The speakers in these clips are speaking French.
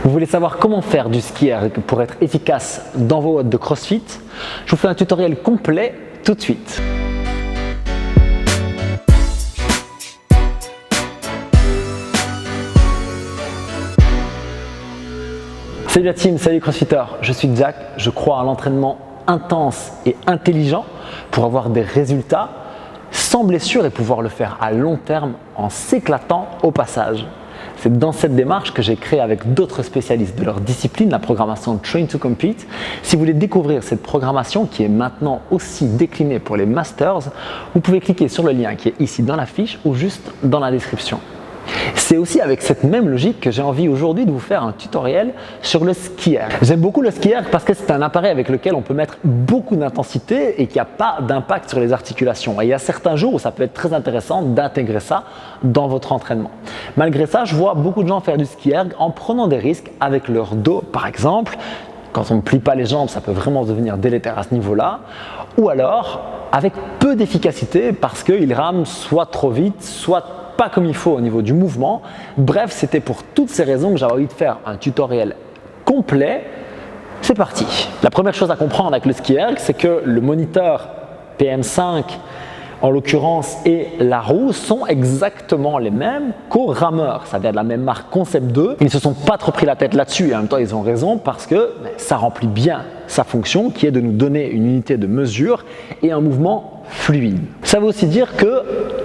Vous voulez savoir comment faire du ski erg pour être efficace dans vos WOD de CrossFit? Je vous fais un tutoriel complet tout de suite. Salut la team, salut CrossFitter, je suis Jack, je crois à l'entraînement intense et intelligent pour avoir des résultats sans blessure et pouvoir le faire à long terme en s'éclatant au passage. C'est dans cette démarche que j'ai créé avec d'autres spécialistes de leur discipline la programmation Train to Compete. Si vous voulez découvrir cette programmation qui est maintenant aussi déclinée pour les Masters, vous pouvez cliquer sur le lien qui est ici dans la fiche ou juste dans la description. C'est aussi avec cette même logique que j'ai envie aujourd'hui de vous faire un tutoriel sur le ski erg. J'aime beaucoup le ski erg parce que c'est un appareil avec lequel on peut mettre beaucoup d'intensité et qui n'a pas d'impact sur les articulations. Et il y a certains jours où ça peut être très intéressant d'intégrer ça dans votre entraînement. Malgré ça, je vois beaucoup de gens faire du ski erg en prenant des risques avec leur dos, par exemple. Quand on ne plie pas les jambes, ça peut vraiment devenir délétère à ce niveau-là. Ou alors avec peu d'efficacité parce qu'ils rament soit trop vite, soit pas comme il faut au niveau du mouvement. Bref, c'était pour toutes ces raisons que j'avais envie de faire un tutoriel complet. C'est parti. La première chose à comprendre avec le ski erg, c'est que le moniteur PM5 en l'occurrence et la roue sont exactement les mêmes qu'au rameur. Ça vient de la même marque Concept 2. Ils ne se sont pas trop pris la tête là-dessus et en même temps ils ont raison parce que ça remplit bien sa fonction qui est de nous donner une unité de mesure et un mouvement fluide. Ça veut aussi dire que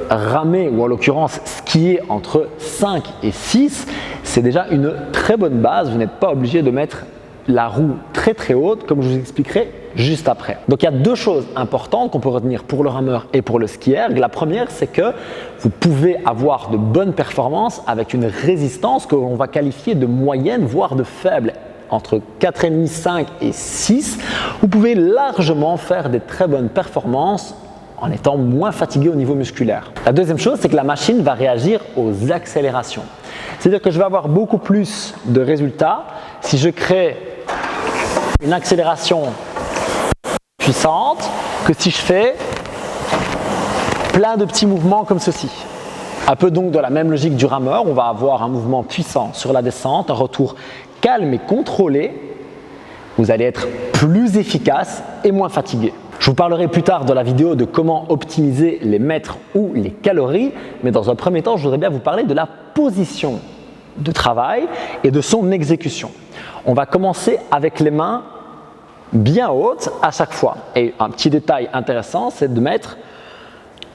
ramer ou en l'occurrence skier entre 5 et 6, c'est déjà une très bonne base. Vous n'êtes pas obligé de mettre la roue très haute comme je vous expliquerai juste après. Donc il y a deux choses importantes qu'on peut retenir pour le rameur et pour le ski erg. La première, c'est que vous pouvez avoir de bonnes performances avec une résistance que l'on va qualifier de moyenne voire de faible. Entre 4,5, 5 et 6, vous pouvez largement faire des très bonnes performances en étant moins fatigué au niveau musculaire. La deuxième chose, c'est que la machine va réagir aux accélérations. C'est-à-dire que je vais avoir beaucoup plus de résultats si je crée une accélération puissante que si je fais plein de petits mouvements comme ceci. Un peu donc de la même logique du rameur, on va avoir un mouvement puissant sur la descente, un retour calme et contrôlé. Vous allez être plus efficace et moins fatigué. Je vous parlerai plus tard dans la vidéo de comment optimiser les mètres ou les calories, mais dans un premier temps, je voudrais bien vous parler de la position de travail et de son exécution. On va commencer avec les mains bien hautes à chaque fois. Et un petit détail intéressant, c'est de mettre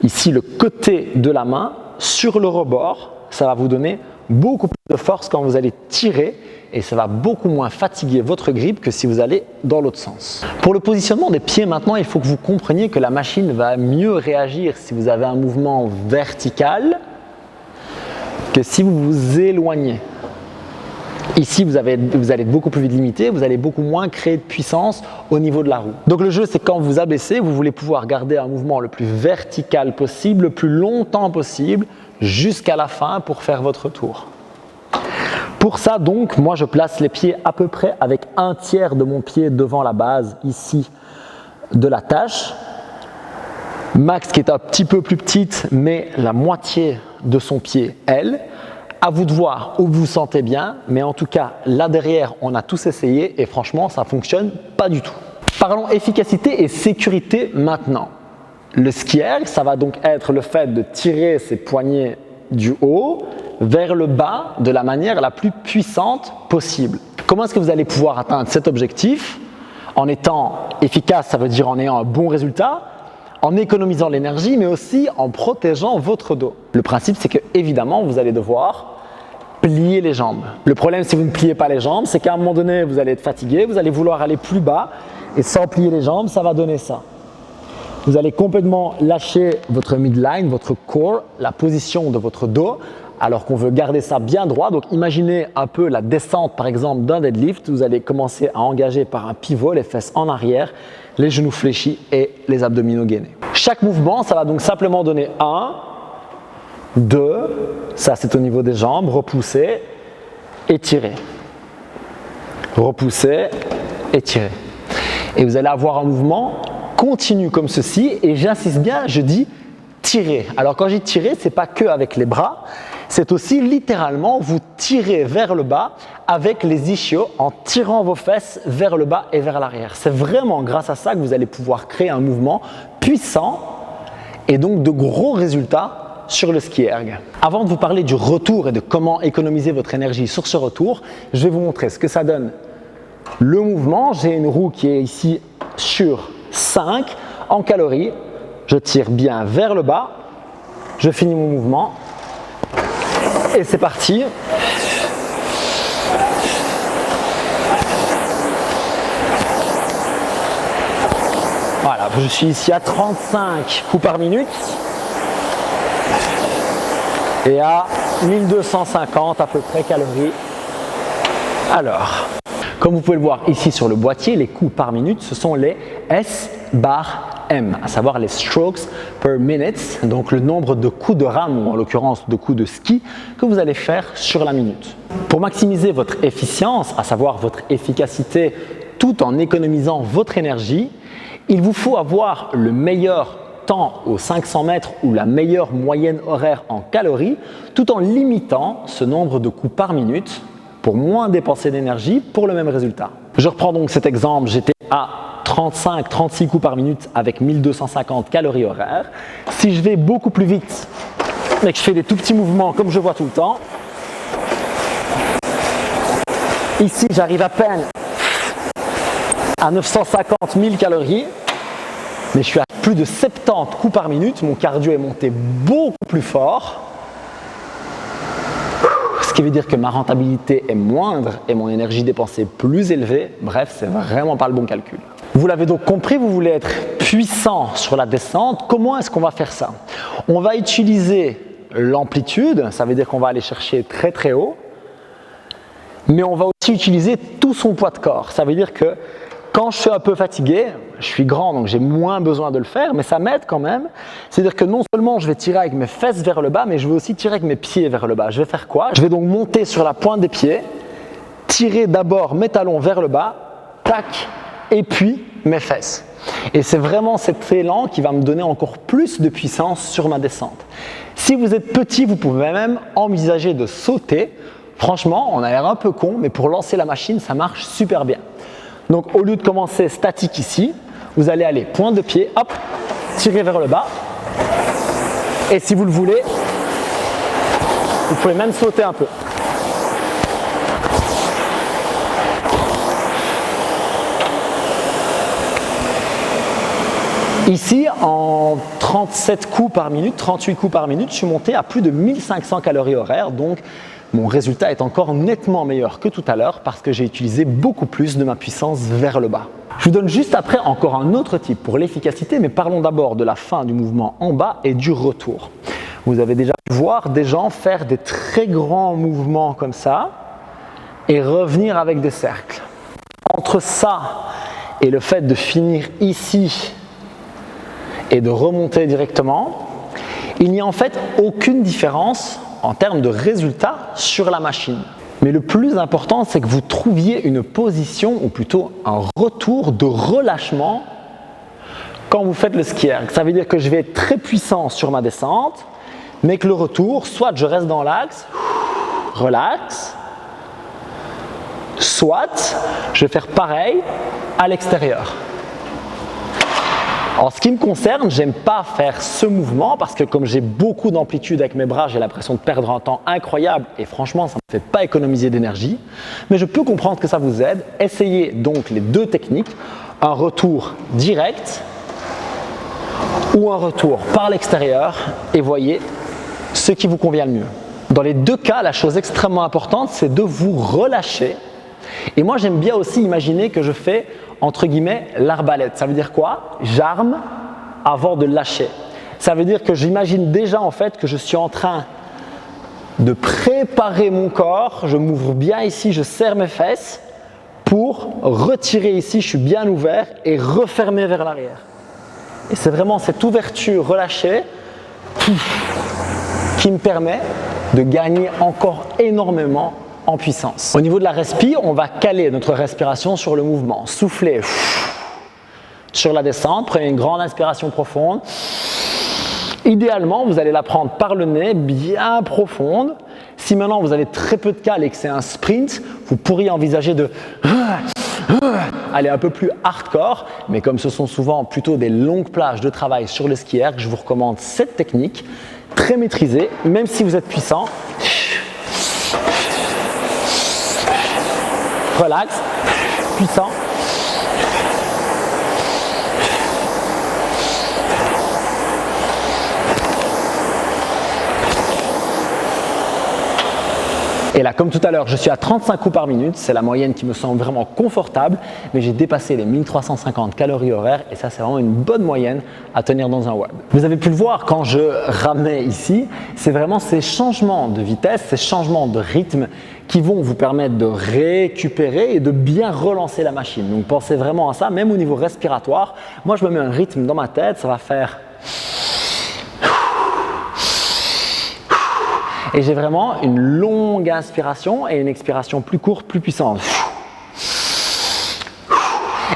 ici le côté de la main sur le rebord. Ça va vous donner beaucoup plus de force quand vous allez tirer et ça va beaucoup moins fatiguer votre grippe que si vous allez dans l'autre sens. Pour le positionnement des pieds maintenant, il faut que vous compreniez que la machine va mieux réagir si vous avez un mouvement vertical que si vous vous éloignez. Ici, vous allez être beaucoup plus vite limité, vous allez beaucoup moins créer de puissance au niveau de la roue. Donc le jeu, c'est quand vous abaissez, vous voulez pouvoir garder un mouvement le plus vertical possible, le plus longtemps possible, jusqu'à la fin pour faire votre tour. Pour ça, donc, moi, je place les pieds à peu près avec un tiers de mon pied devant la base, ici, de la tâche. Max, qui est un petit peu plus petite, met la moitié de son pied, elle. À vous de voir où vous vous sentez bien, mais en tout cas, là derrière, on a tous essayé et franchement, ça ne fonctionne pas du tout. Parlons efficacité et sécurité maintenant. Le ski erg, ça va donc être le fait de tirer ses poignets du haut vers le bas de la manière la plus puissante possible. Comment est-ce que vous allez pouvoir atteindre cet objectif? En étant efficace, ça veut dire en ayant un bon résultat, en économisant l'énergie, mais aussi en protégeant votre dos. Le principe, c'est que évidemment, vous allez devoir plier les jambes. Le problème, si vous ne pliez pas les jambes, c'est qu'à un moment donné, vous allez être fatigué, vous allez vouloir aller plus bas, et sans plier les jambes, ça va donner ça. Vous allez complètement lâcher votre midline, votre core, la position de votre dos, alors qu'on veut garder ça bien droit. Donc imaginez un peu la descente par exemple d'un deadlift. Vous allez commencer à engager par un pivot, les fesses en arrière, les genoux fléchis et les abdominaux gainés. Chaque mouvement, ça va donc simplement donner 1, 2, ça c'est au niveau des jambes, repousser, étirer. Repousser, étirer. Et vous allez avoir un mouvement continu comme ceci et j'insiste bien, je dis tirer. Alors quand je dis tirer, ce n'est pas que avec les bras, c'est aussi littéralement vous tirer vers le bas avec les ischios en tirant vos fesses vers le bas et vers l'arrière. C'est vraiment grâce à ça que vous allez pouvoir créer un mouvement puissant et donc de gros résultats sur le ski erg. Avant de vous parler du retour et de comment économiser votre énergie sur ce retour, je vais vous montrer ce que ça donne. Le mouvement, j'ai une roue qui est ici sur 5 en calories. Je tire bien vers le bas, je finis mon mouvement et c'est parti. Voilà, je suis ici à 35 coups par minute et à 1250 à peu près calories. Alors, comme vous pouvez le voir ici sur le boîtier, les coups par minute, ce sont les S/M, à savoir les strokes per minute, donc le nombre de coups de rame, ou en l'occurrence de coups de ski, que vous allez faire sur la minute. Pour maximiser votre efficience, à savoir votre efficacité, tout en économisant votre énergie, il vous faut avoir le meilleur temps aux 500 mètres ou la meilleure moyenne horaire en calories, tout en limitant ce nombre de coups par minute pour moins dépenser d'énergie pour le même résultat. Je reprends donc cet exemple, j'étais à 35-36 coups par minute avec 1250 calories horaires. Si je vais beaucoup plus vite mais que je fais des tout petits mouvements comme je vois tout le temps, ici j'arrive à peine à 950 000 calories, mais je suis à plus de 70 coups par minute, mon cardio est monté beaucoup plus fort. Ce qui veut dire que ma rentabilité est moindre et mon énergie dépensée plus élevée. Bref, c'est vraiment pas le bon calcul. Vous l'avez donc compris, vous voulez être puissant sur la descente. Comment est-ce qu'on va faire ça? On va utiliser l'amplitude, ça veut dire qu'on va aller chercher très très haut, mais on va aussi utiliser tout son poids de corps. Ça veut dire que quand je suis un peu fatigué, je suis grand donc j'ai moins besoin de le faire, mais ça m'aide quand même. C'est-à-dire que non seulement je vais tirer avec mes fesses vers le bas, mais je vais aussi tirer avec mes pieds vers le bas. Je vais faire quoi? Je vais donc monter sur la pointe des pieds, tirer d'abord mes talons vers le bas, tac, et puis mes fesses. Et c'est vraiment cet élan qui va me donner encore plus de puissance sur ma descente. Si vous êtes petit, vous pouvez même envisager de sauter. Franchement, on a l'air un peu con, mais pour lancer la machine, ça marche super bien. Donc au lieu de commencer statique ici, vous allez aller pointe de pied, hop, tirer vers le bas. Et si vous le voulez, vous pouvez même sauter un peu. Ici, en 37 coups par minute, 38 coups par minute, je suis monté à plus de 1500 calories horaires, donc mon résultat est encore nettement meilleur que tout à l'heure parce que j'ai utilisé beaucoup plus de ma puissance vers le bas. Je vous donne juste après encore un autre type pour l'efficacité, mais parlons d'abord de la fin du mouvement en bas et du retour. Vous avez déjà pu voir des gens faire des très grands mouvements comme ça et revenir avec des cercles. Entre ça et le fait de finir ici et de remonter directement, il n'y a en fait aucune différence en termes de résultats sur la machine. Mais le plus important, c'est que vous trouviez une position, ou plutôt un retour de relâchement quand vous faites le ski erg. Ça veut dire que je vais être très puissant sur ma descente, mais que le retour, soit je reste dans l'axe, relax, soit je vais faire pareil à l'extérieur. En ce qui me concerne, j'aime pas faire ce mouvement parce que comme j'ai beaucoup d'amplitude avec mes bras, j'ai l'impression de perdre un temps incroyable et franchement, ça ne me fait pas économiser d'énergie. Mais je peux comprendre que ça vous aide. Essayez donc les deux techniques, un retour direct ou un retour par l'extérieur et voyez ce qui vous convient le mieux. Dans les deux cas, la chose extrêmement importante, c'est de vous relâcher. Et moi, j'aime bien aussi imaginer que je fais, entre guillemets, l'arbalète. Ça veut dire quoi? J'arme avant de lâcher. Ça veut dire que j'imagine déjà en fait que je suis en train de préparer mon corps. Je m'ouvre bien ici, je serre mes fesses pour retirer ici, je suis bien ouvert et refermer vers l'arrière. Et c'est vraiment cette ouverture relâchée qui me permet de gagner encore énormément en puissance. Au niveau de la respi, on va caler notre respiration sur le mouvement. Soufflez sur la descente, prenez une grande inspiration profonde. Idéalement, vous allez la prendre par le nez, bien profonde. Si maintenant vous avez très peu de cale et que c'est un sprint, vous pourriez envisager de aller un peu plus hardcore, mais comme ce sont souvent plutôt des longues plages de travail sur le ski erg, je vous recommande cette technique, très maîtrisée, même si vous êtes puissant. Relax, puissant. Et là, comme tout à l'heure, je suis à 35 coups par minute, c'est la moyenne qui me semble vraiment confortable, mais j'ai dépassé les 1350 calories horaires et ça, c'est vraiment une bonne moyenne à tenir dans un WOD. Vous avez pu le voir quand je ramais ici, c'est vraiment ces changements de vitesse, ces changements de rythme qui vont vous permettre de récupérer et de bien relancer la machine. Donc pensez vraiment à ça, même au niveau respiratoire. Moi, je me mets un rythme dans ma tête, ça va faire... Et j'ai vraiment une longue inspiration et une expiration plus courte, plus puissante.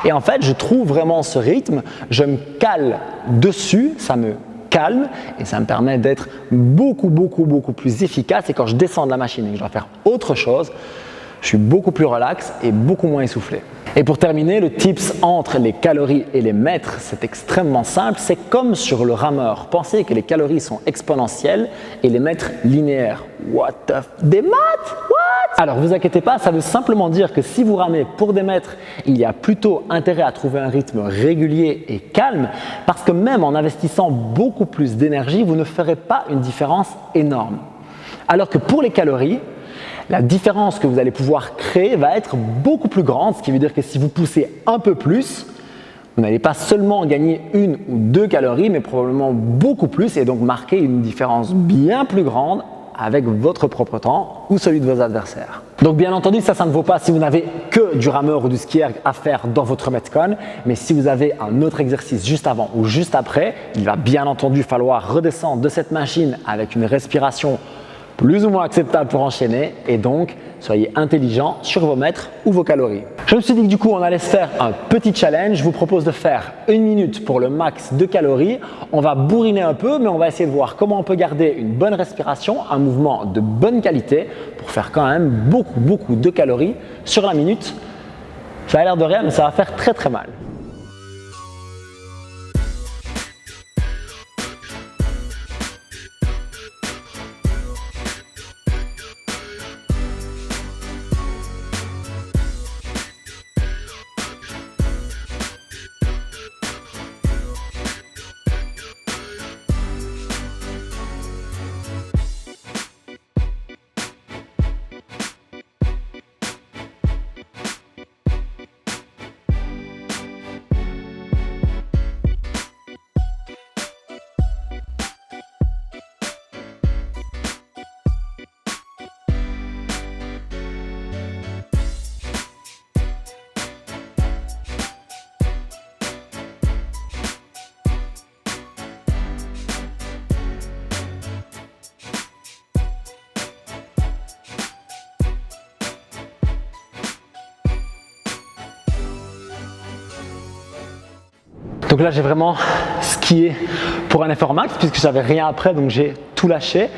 Et en fait, je trouve vraiment ce rythme, je me cale dessus, ça me calme et ça me permet d'être beaucoup plus efficace. Et quand je descends de la machine et que je dois faire autre chose, je suis beaucoup plus relax et beaucoup moins essoufflé. Et pour terminer, le tips entre les calories et les mètres, c'est extrêmement simple. C'est comme sur le rameur. Pensez que les calories sont exponentielles et les mètres linéaires. What the f... Des maths? What? Alors, vous inquiétez pas, ça veut simplement dire que si vous ramez pour des mètres, il y a plutôt intérêt à trouver un rythme régulier et calme parce que même en investissant beaucoup plus d'énergie, vous ne ferez pas une différence énorme. Alors que pour les calories, la différence que vous allez pouvoir créer va être beaucoup plus grande, ce qui veut dire que si vous poussez un peu plus, vous n'allez pas seulement gagner 1 ou 2 calories, mais probablement beaucoup plus et donc marquer une différence bien plus grande avec votre propre temps ou celui de vos adversaires. Donc bien entendu, ça ne vaut pas si vous n'avez que du rameur ou du ski erg à faire dans votre Metcon, mais si vous avez un autre exercice juste avant ou juste après, il va bien entendu falloir redescendre de cette machine avec une respiration plus ou moins acceptable pour enchaîner et donc soyez intelligent sur vos mètres ou vos calories. Je me suis dit que du coup on allait se faire un petit challenge. Je vous propose de faire 1 minute pour le max de calories. On va bourriner un peu mais on va essayer de voir comment on peut garder une bonne respiration, un mouvement de bonne qualité pour faire quand même beaucoup de calories sur la minute. Ça a l'air de rien mais ça va faire très mal. Donc là, j'ai vraiment skié pour un effort max puisque j'avais rien après, donc j'ai tout lâché.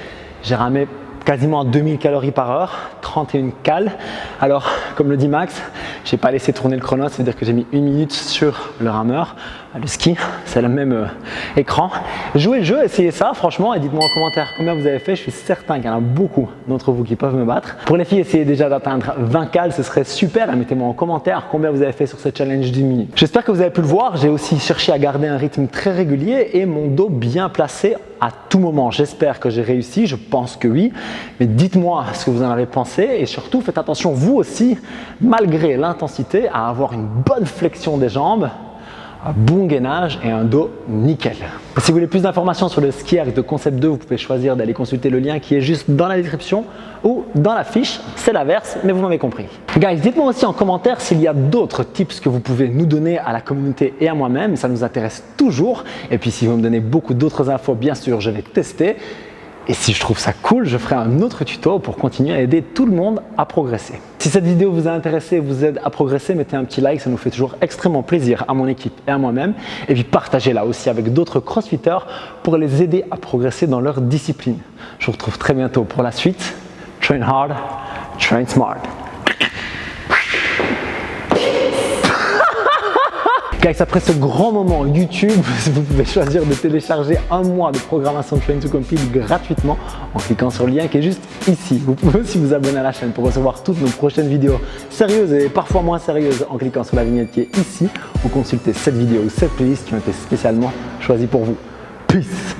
J'ai ramé quasiment 2000 calories par heure, 31 cales. Alors, comme le dit Max, je n'ai pas laissé tourner le chrono, c'est-à-dire que j'ai mis 1 minute sur le rameur. Le ski, c'est le même écran. Jouez le jeu, essayez ça franchement et dites-moi en commentaire combien vous avez fait. Je suis certain qu'il y en a beaucoup d'entre vous qui peuvent me battre. Pour les filles, essayez déjà d'atteindre 20 cales, ce serait super. Et mettez-moi en commentaire combien vous avez fait sur ce challenge d'1 minute. J'espère que vous avez pu le voir. J'ai aussi cherché à garder un rythme très régulier et mon dos bien placé à tout moment. J'espère que j'ai réussi, je pense que oui. Mais dites-moi ce que vous en avez pensé et surtout faites attention vous aussi, malgré l'intensité, à avoir une bonne flexion des jambes, un bon gainage et un dos nickel. Et si vous voulez plus d'informations sur le ski erg de Concept 2, vous pouvez choisir d'aller consulter le lien qui est juste dans la description ou dans la fiche. C'est l'inverse, mais vous m'avez compris. Guys, dites-moi aussi en commentaire s'il y a d'autres tips que vous pouvez nous donner à la communauté et à moi-même. Ça nous intéresse toujours. Et puis si vous me donnez beaucoup d'autres infos, bien sûr, je vais tester. Et si je trouve ça cool, je ferai un autre tuto pour continuer à aider tout le monde à progresser. Si cette vidéo vous a intéressé et vous aide à progresser, mettez un petit like, ça nous fait toujours extrêmement plaisir à mon équipe et à moi-même. Et puis partagez-la aussi avec d'autres crossfitters pour les aider à progresser dans leur discipline. Je vous retrouve très bientôt pour la suite. Train hard, train smart. Guys, après ce grand moment YouTube, vous pouvez choisir de télécharger un mois de programmation Train to Compete gratuitement en cliquant sur le lien qui est juste ici. Vous pouvez aussi vous abonner à la chaîne pour recevoir toutes nos prochaines vidéos sérieuses et parfois moins sérieuses en cliquant sur la vignette qui est ici ou consulter cette vidéo ou cette playlist qui ont été spécialement choisies pour vous. Peace!